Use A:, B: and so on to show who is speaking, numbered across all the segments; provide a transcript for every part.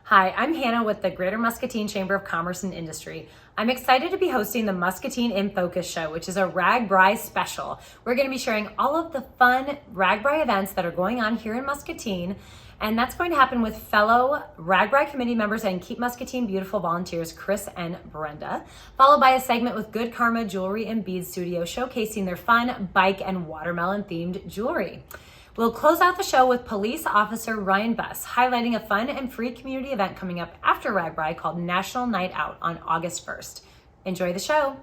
A: Hi, I'm Hannah with the Greater Muscatine Chamber of Commerce and Industry. I'm excited to be hosting the Muscatine in Focus show, which is a RAGBRAI special. We're going to be sharing all of the fun RAGBRAI events that are going on here in Muscatine, and that's going to happen with fellow RAGBRAI committee members and Keep Muscatine Beautiful volunteers Chris and Brenda, followed by a segment with Good Karma Jewelry and Beads Studio showcasing their fun bike and watermelon themed jewelry. We'll close out the show with Police Officer Ryan Buss, highlighting a fun and free community event coming up after RAGBRAI called National Night Out on August 1st. Enjoy the show.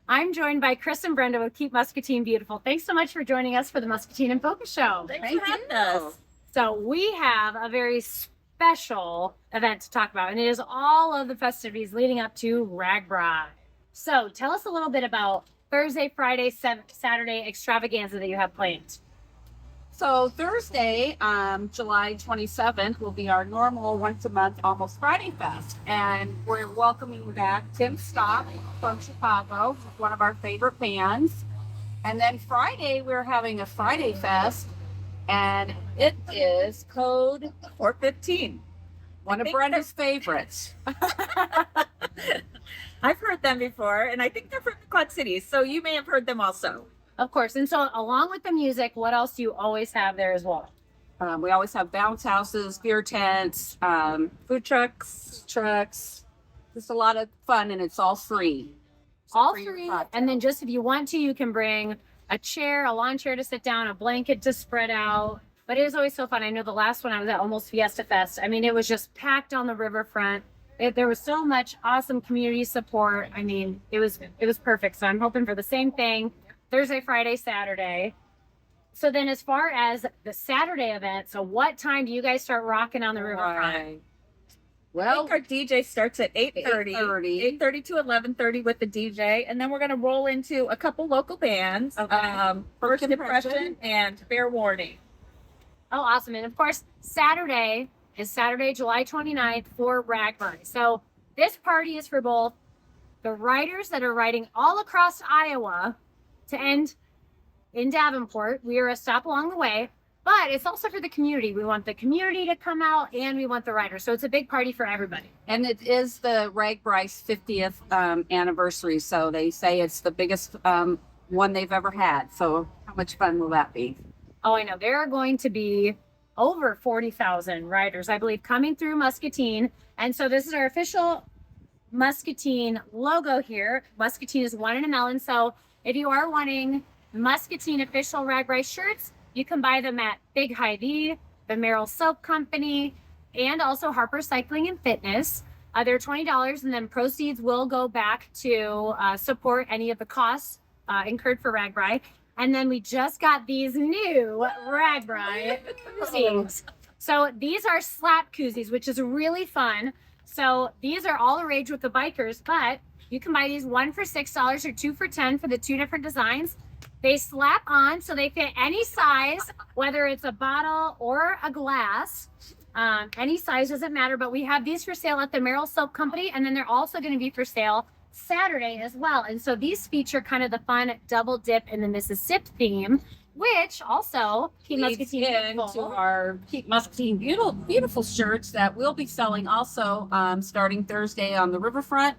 A: I'm joined by Chris and Brenda with Keep Muscatine Beautiful. Thanks so much for joining us for the Muscatine in Focus show.
B: Thanks for having us.
A: So we have a very special event to talk about, and it is all of the festivities leading up to RAGBRAI. So tell us a little bit about Thursday, Friday, Saturday extravaganza that you have planned.
B: So Thursday, July 27th, will be our normal once a month Almost Friday Fest. And we're welcoming back Tim Stock from Chicago, one of our favorite bands. And then Friday, we're having a Friday Fest, and it is Code 415, one of Brenda's favorites.
C: I've heard them before, and I think they're from the Quad Cities, so you may have heard them also.
A: Of course. And so along with the music, what else do you always have there as well?
B: We always have bounce houses, beer tents,
C: Food trucks.
B: just a lot of fun, and it's all free.
A: All free. And then just if you want to, you can bring a chair, a lawn chair to sit down, a blanket to spread out. But it is always so fun. I know the last one I was at, Almost Fiesta Fest. I mean, it was just packed on the riverfront. There was so much awesome community support. I mean, it was perfect. So I'm hoping for the same thing Thursday, Friday, Saturday. So then as far as the Saturday event, so what time do you guys start rocking on the riverfront?
B: Right.
C: I
B: Well,
C: think our DJ starts at 8:30. 8:30 to 11:30 with the DJ, and then we're going to roll into a couple local bands.
A: Okay.
C: First Impression and Fair Warning.
A: Oh, awesome. And of course, Saturday is Saturday, July 29th for RAGBRAI. So this party is for both the riders that are riding all across Iowa to end in Davenport. We are a stop along the way, but it's also for the community. We want the community to come out and we want the riders. So it's a big party for everybody.
B: and it is the RAGBRAI's 50th anniversary, so they say it's the biggest one they've ever had. So how much fun will that be?
A: Oh, I know. There are going to be over 40,000 riders, I believe, coming through Muscatine. And so this is our official Muscatine logo here. Muscatine is one in a melon. So if you are wanting Muscatine official RAGBRAI shirts, you can buy them at Big Hy-Vee, the Merrell Soap Company, and also Harper Cycling and Fitness. They're $20, and then proceeds will go back to support any of the costs incurred for RAGBRAI. And then we just got these new RAGBRAI koozies. So these are slap koozies, which is really fun. So these are all the rage with the bikers, but you can buy these one for $6 or two for $10 for the two different designs. They slap on, so they fit any size, whether it's a bottle or a glass. Any size doesn't matter, but we have these for sale at the Merrell Soap Company, and then they're also going to be for sale Saturday as well. And so these feature kind of the fun double dip in the Mississippi theme, which also Keep Muscatine
B: into
A: Beautiful.
B: our Keep Muscatine beautiful shirts that we'll be selling also starting Thursday on the riverfront,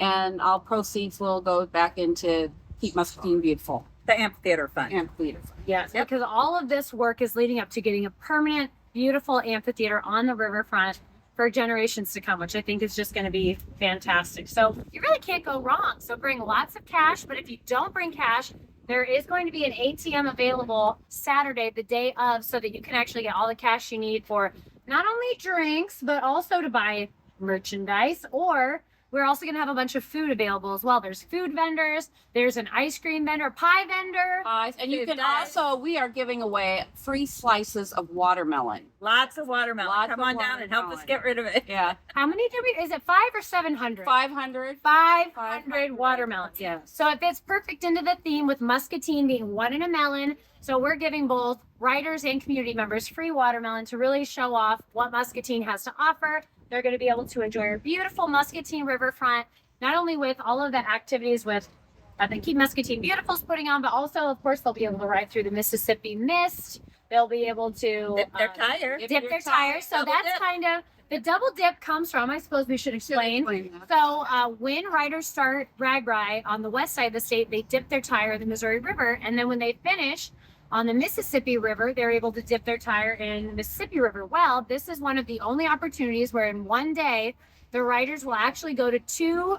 B: and all proceeds will go back into Keep Muscatine Beautiful.
C: The amphitheater fund.
B: Amphitheater.
A: Yes, because all of this work is leading up to getting a permanent, beautiful amphitheater on the riverfront for generations to come, which I think is just going to be fantastic. So you really can't go wrong. So bring lots of cash, but if you don't bring cash, there is going to be an ATM available Saturday, the day of, so that you can actually get all the cash you need for not only drinks, but also to buy merchandise. Or we're also going to have a bunch of food available as well. There's food vendors, there's an ice cream vendor, pie vendor.
B: And you can also, we are giving away free slices of watermelon.
C: Lots of watermelon.
B: Lots
C: Come
B: of
C: on down and help us
B: watermelon.
C: get rid of it.
B: Yeah.
A: How many do we, is it 5 or 700?
B: 500.
A: 500 watermelons. Yeah. So it fits perfect into the theme with Muscatine being one in a melon. So we're giving both riders and community members free watermelon to really show off what Muscatine has to offer. They're going to be able to enjoy our beautiful Muscatine riverfront, not only with all of the activities with the Keep Muscatine Beautiful's putting on, but also, of course, they'll be able to ride through the Mississippi Mist. They'll be able to
C: Dip their tire.
A: dip their tires. So that's kind of the double dip comes from, I suppose we should explain.
B: that.
A: So when riders start RAGBRAI on the west side of the state, they dip their tire in the Missouri River. And then when they finish on the Mississippi River, they're able to dip their tire in the Mississippi River. Well, this is one of the only opportunities where in one day, the riders will actually go to 2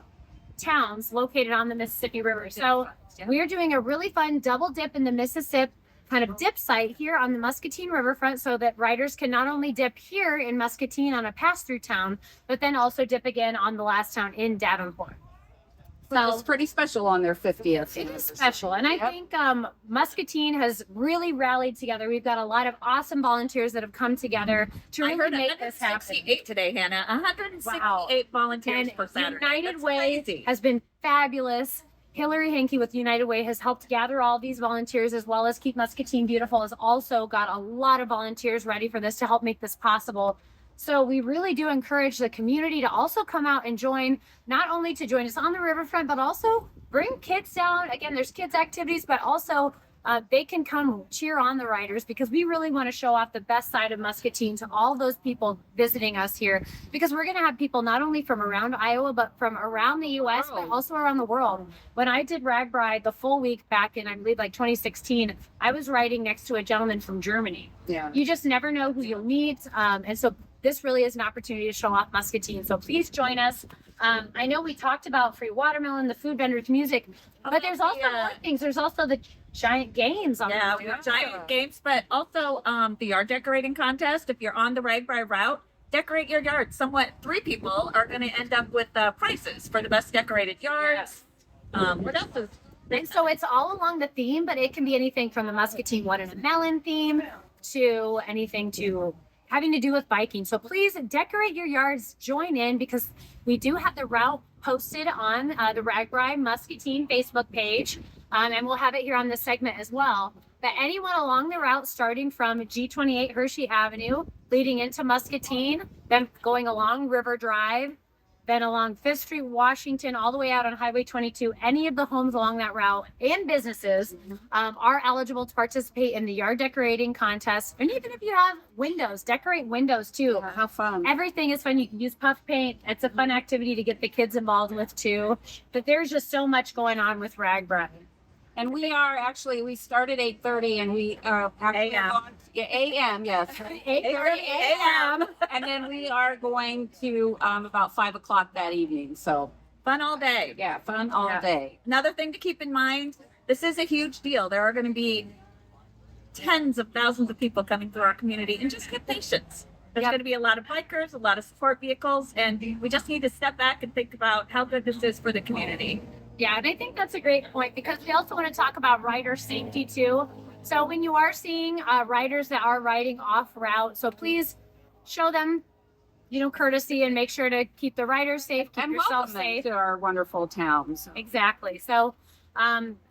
A: towns located on the Mississippi River. So we are doing a really fun double dip in the Mississippi kind of dip site here on the Muscatine riverfront, so that riders can not only dip here in Muscatine on a pass-through town, but then also dip again on the last town in Davenport.
B: So it's pretty special on their 50th.
A: It is special. And I think Muscatine has really rallied together. We've got a lot of awesome volunteers that have come together to
C: I
A: really
C: heard
A: make this happen.
C: 168 today, Hannah. 168
A: Wow.
C: volunteers
A: And
C: for Saturday.
A: United
C: That's
A: Way
C: crazy.
A: has been fabulous. Hillary Hankey with United Way has helped gather all these volunteers, as well as Keep Muscatine Beautiful has also got a lot of volunteers ready for this to help make this possible. So we really do encourage the community to also come out and join, not only to join us on the riverfront, but also bring kids down. Again, there's kids activities, but also they can come cheer on the riders, because we really want to show off the best side of Muscatine to all those people visiting us here, because we're going to have people not only from around Iowa, but from around the U.S., but also around the world. When I did RAGBRAI the full week back in, I believe, like 2016, I was riding next to a gentleman from Germany.
B: Yeah.
A: You just never know who you'll meet. And so this really is an opportunity to show off Muscatine. So please join us. I know we talked about free watermelon, the food vendors, music, but there's also more things. There's also the giant games on
C: Yeah,
A: the
C: we have giant games, but also the yard decorating contest. If you're on the RAGBRAI route, decorate your yard. Somewhat 3 people are going to end up with prizes for the best decorated yards. What else is?
A: And so it's all along the theme, but it can be anything from the Muscatine one and a melon theme to anything to having to do with biking. So please decorate your yards, join in, because we do have the route posted on the RAGBRAI Muscatine Facebook page, and we'll have it here on this segment as well. But anyone along the route, starting from G28 Hershey Avenue, leading into Muscatine, then going along River Drive, then along 5th Street, Washington, all the way out on Highway 22, any of the homes along that route and businesses are eligible to participate in the yard decorating contest. And even if you have windows, decorate windows too.
B: Yeah, have fun.
A: Everything is fun. You can use puff paint. It's a fun activity to get the kids involved with too. But there's just so much going on with RAGBRAI.
B: And we started 8:30 and we actually
C: AM.
B: AM, yes.
A: 8:30 a.m.
B: And then we are going to about 5 o'clock that evening. So
C: Fun all day.
B: yeah, fun all
C: Yeah.
B: day.
C: Another thing to keep in mind, this is a huge deal. There are going to be tens of thousands of people coming through our community, and just have patience. There's
A: Yep.
C: going to be a lot of bikers, a lot of support vehicles, and we just need to step back and think about how good this is for the community.
A: Yeah, and I think that's a great point, because we also want to talk about rider safety too. So when you are seeing riders that are riding off route, so please show them, courtesy, and make sure to keep the riders safe, keep
B: And
A: yourself
B: welcome them
A: safe.
B: to our wonderful towns.
A: Exactly. So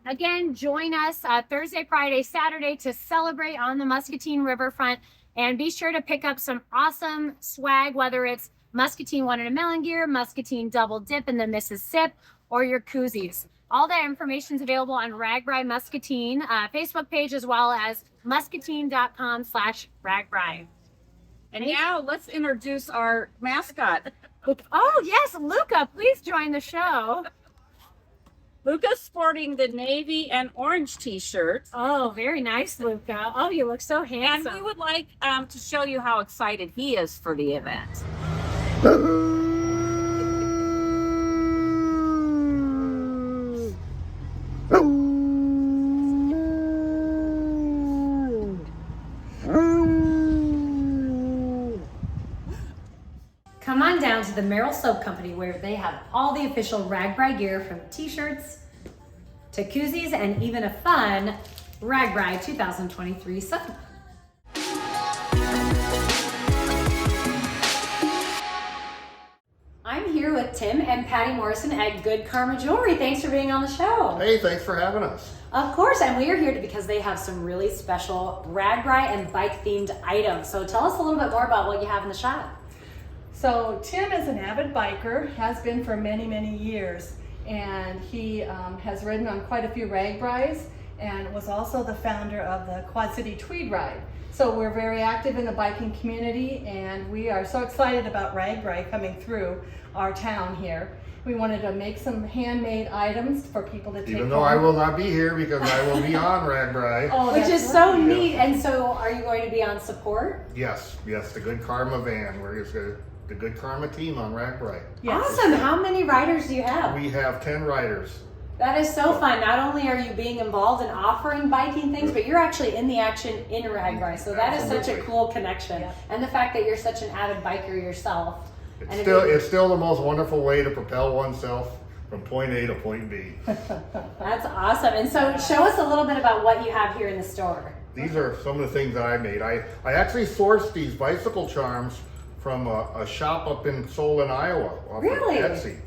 A: again, join us Thursday, Friday, Saturday to celebrate on the Muscatine riverfront, and be sure to pick up some awesome swag, whether it's Muscatine one in a melon gear, Muscatine double dip in the Mississippi, or your koozies. All that information is available on RAGBRAI Muscatine Facebook page, as well as muscatine.com/RAGBRAI.
B: And now let's introduce our mascot.
A: Oh yes, Luca, please join the show.
B: Luca's sporting the navy and orange t-shirt.
A: Oh, very nice, Luca. Oh, you look so
B: And
A: handsome.
B: we would like to show you how excited he is for the event.
A: Come on down to the Merrell Soap Company, where they have all the official RAGBRAI gear, from t-shirts to koozies, and even a fun RAGBRAI 2023 soap. I'm here with Tim and Patty Morrison at Good Karma Jewelry. Thanks for being on the show.
D: Hey, thanks for having us.
A: Of course, and we are here because they have some really special RAGBRAI and bike themed items. So tell us a little bit more about what you have in the shop.
E: So Tim is an avid biker, has been for many, many years.
D: and he has ridden on quite a few RAGBRAIs and was also the founder of the Quad City Tweed Ride. So we're very active in the biking community, and we are so excited about RAGBRAI coming through our town here. We wanted to make some handmade items for people to take
E: Even though
D: home.
E: I will not be here because I will be on RAGBRAI.
D: Oh,
A: Which
D: that's
A: is so
D: right.
A: neat. And so are you going to be on support?
E: Yes, the Good Karma van. We're just the Good Karma team on RAGBRAI.
D: Yes.
A: Awesome. How many riders do you have?
E: We have 10 riders.
A: That is so fun. Not only are you being involved in offering biking things, but you're actually in the action in RAGBRAI. So that is such a
E: Absolutely.
A: cool connection.
D: Yeah.
A: And the fact that you're such an avid biker yourself. And
E: It's still the most wonderful way to propel oneself from point A to point B.
A: That's awesome. And so show us a little bit about what you have here in the store.
E: These are some of the things that I made. I actually sourced these bicycle charms from a shop up in Solon, Iowa, off
A: Really?
E: of Etsy.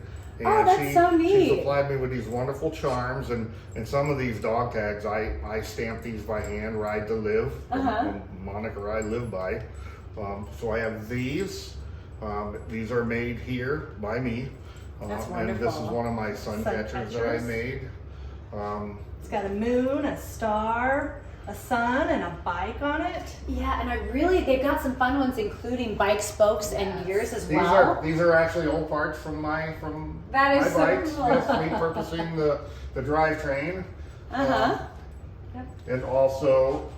A: Oh, that's so
E: She
A: neat.
E: supplied me with these wonderful charms, and some of these dog tags, I stamped these by hand, Ride to Live, the moniker I live by. So I have these. These are made here by me.
A: That's
E: and this is
A: wonderful.
E: one of my sun catchers that I
D: catchers.
E: made.
D: It's got a moon, a star, a sun, and a bike on it.
A: Yeah, and they've got some fun ones, including bike spokes and gears as well.
E: These are actually old parts from
A: That is
E: my
A: so
E: bikes.
A: cool.
E: Just repurposing the drivetrain.
A: Uh-huh.
E: And also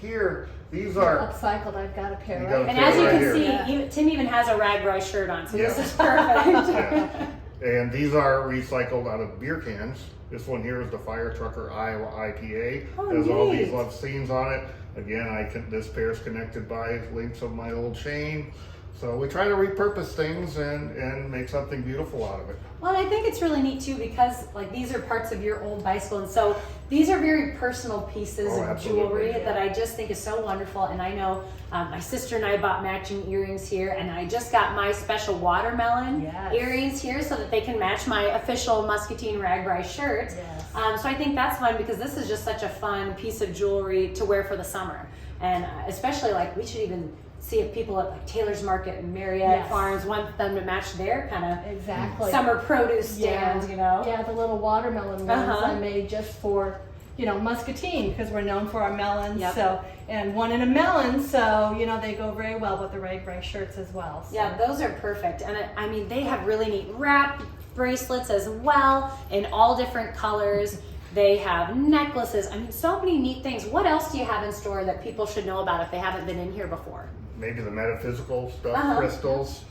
E: here, these are
D: Upcycled, I've got a pair
E: You
D: right
E: got a
A: And
E: pair
A: as you
E: right
A: can
E: here.
A: see, Tim even has a RAGBRAI shirt on, so this
E: Yeah.
A: is perfect.
E: yeah. And these are recycled out of beer cans. This one here is the Fire Trucker Iowa IPA.
A: Oh,
E: There's all these
D: neat.
E: love scenes on it. Again, this pair is connected by links of my old chain. So we try to repurpose things and make something beautiful out of it.
A: Well, I think it's really neat too because like these are parts of your old bicycle, and so these are very personal pieces
E: Oh,
A: of
E: absolutely,
A: jewelry
E: yeah.
A: that I just think is so wonderful. And I know my sister and I bought matching earrings here, and I just got my special watermelon
D: Yes.
A: earrings here so that they can match my official Muscatine RAGBRAI shirt.
D: Yes.
A: So I think that's fun because this is just such a fun piece of jewelry to wear for the summer, and especially like we should even see if people at like Taylor's Market and Merrell
D: Yes.
A: Farms want them to match their kind of
D: Exactly.
A: summer produce stand,
D: Yeah.
A: you know?
D: Yeah, the little watermelon ones
A: Uh-huh.
D: I made just for, Muscatine, because we're known for our melons.
A: Yep.
D: So, and one in a melon, so, they go very well with the RAGBRAI shirts as well. So.
A: Yeah, those are perfect. And I mean, they have really neat wrap bracelets as well in all different colors. They have necklaces. I mean, so many neat things. What else do you have in store that people should know about if they haven't been in here before?
E: Maybe the metaphysical stuff,
A: Uh-huh.
E: crystals.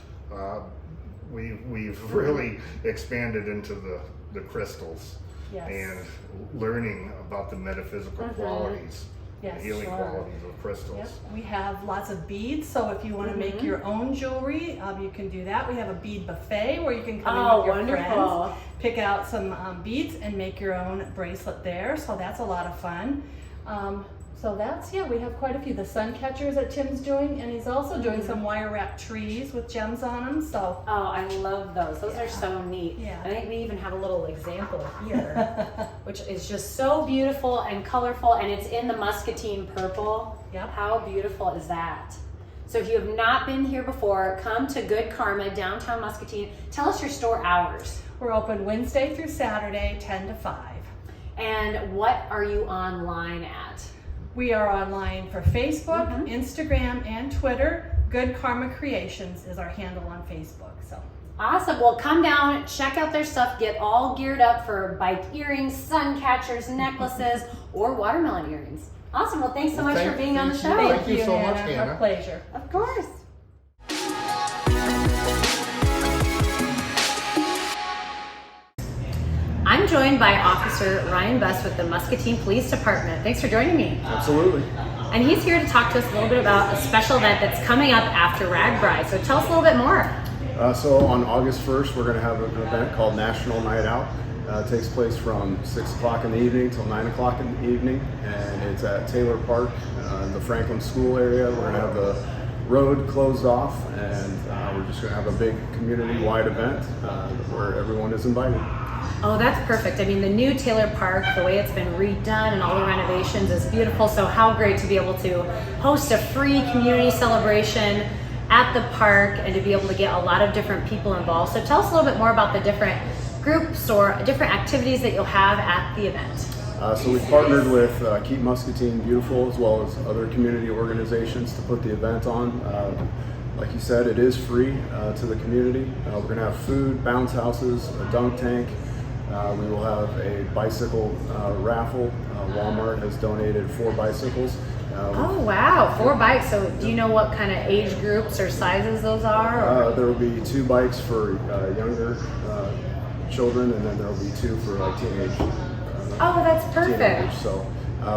E: We've really expanded into the crystals
D: Yes.
E: and learning about the metaphysical qualities,
D: Yes,
E: the healing
D: sure.
E: qualities of crystals.
D: Yep. We have lots of beads, so if you want to make your own jewelry, you can do that. We have a bead buffet where you can come in with your
A: wonderful.
D: friends, pick out some beads, and make your own bracelet there. So that's a lot of fun. So we have quite a few. The sun catchers that Tim's doing, and he's also doing some wire wrap trees with gems on them. So
A: Oh, I love those. Those are so neat.
D: Yeah.
A: I think we even have a little example here, which is just so beautiful and colorful, and it's in the Muscatine purple.
D: Yep.
A: How beautiful is that? So if you have not been here before, come to Good Karma, downtown Muscatine. Tell us your store hours.
D: we're open Wednesday through Saturday, 10 to 5.
A: And what are you online at?
D: We are online for Facebook, Instagram, and Twitter. Good Karma Creations is our handle on Facebook. So
A: Awesome. Well, come down, check out their stuff, get all geared up for bike earrings, sun catchers, necklaces, or watermelon earrings. Awesome. Well, thanks so much for being on the show.
E: Thank you so much,
D: Hannah.
E: Hannah.
D: Our pleasure.
A: Of course. I'm joined by Officer Ryan Buss with the Muscatine Police Department. Thanks for joining me.
F: Absolutely.
A: And he's here to talk to us a little bit about a special event that's coming up after RAGBRAI. So tell us a little bit more.
F: So on August 1st, we're going to have an event called National Night Out. It takes place from 6 o'clock in the evening till 9 o'clock in the evening, and it's at Taylor Park in the Franklin School area. We're going to have the road closed off, and we're just going to have a big community-wide event where everyone is invited.
A: Oh, that's perfect. I mean, the new Taylor Park, the way it's been redone and all the renovations is beautiful. So how great to be able to host a free community celebration at the park and to be able to get a lot of different people involved. So tell us a little bit more about the different groups or different activities that you'll have at the event?
F: So we've partnered with Keep Muscatine Beautiful as well as other community organizations to put the event on. Like you said, it is free to the community. We're going to have food, bounce houses, a dunk tank. We will have a bicycle raffle. Walmart has donated 4 bicycles.
A: Oh wow, 4 bikes. So do you know what kind of age groups or sizes those are?
F: There will be 2 bikes for younger children, and then there will be 2 for teenage.
A: Oh, that's perfect.
F: Teenagers. So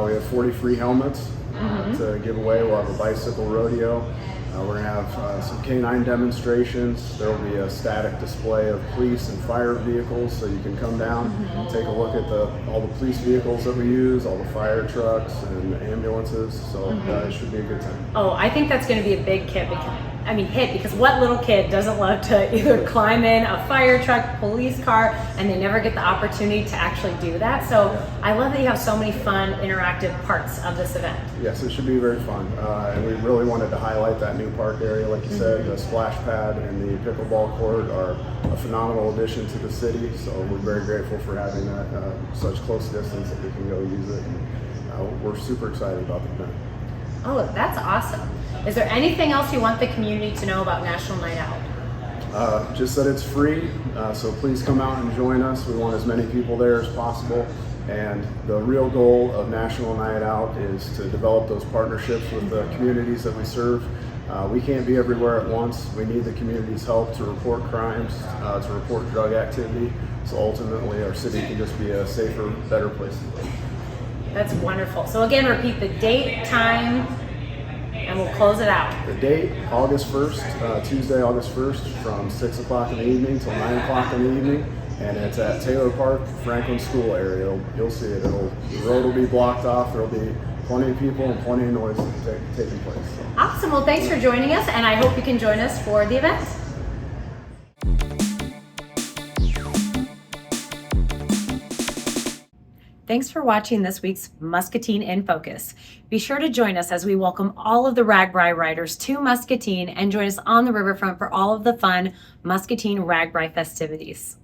F: we have 40 free helmets to give away. We'll have a bicycle rodeo. We're going to have some canine demonstrations. There will be a static display of police and fire vehicles, so you can come down and take a look at all the police vehicles that we use, all the fire trucks and ambulances. So it should be a good time.
A: Oh, I think that's going to be a big hit because what little kid doesn't love to either climb in a fire truck, police car, and they never get the opportunity to actually do that. So I love that you have so many fun, interactive parts of this event.
F: Yes, it should be very fun. And we really wanted to highlight that new park area. Like you said, the splash pad and the pickleball court are a phenomenal addition to the city. So we're very grateful for having that such close distance that we can go use it. And, we're super excited about the event.
A: Oh, that's awesome. Is there anything else you want the community to know about National Night Out?
F: Just that it's free, so please come out and join us. We want as many people there as possible. And the real goal of National Night Out is to develop those partnerships with the communities that we serve. We can't be everywhere at once. We need the community's help to report crimes, to report drug activity, so ultimately our city can just be a safer, better place to live.
A: That's wonderful. So again, repeat the date, time, and we'll close it out.
F: The date, August 1st, Tuesday, August 1st, from 6 o'clock in the evening till 9 o'clock in the evening. And it's at Taylor Park, Franklin School area. You'll see it. The road will be blocked off. There'll be plenty of people and plenty of noise taking place. So.
A: Awesome. Well, thanks for joining us, and I hope you can join us for the event. Thanks for watching this week's Muscatine in Focus. Be sure to join us as we welcome all of the RAGBRAI riders to Muscatine and join us on the riverfront for all of the fun Muscatine RAGBRAI festivities.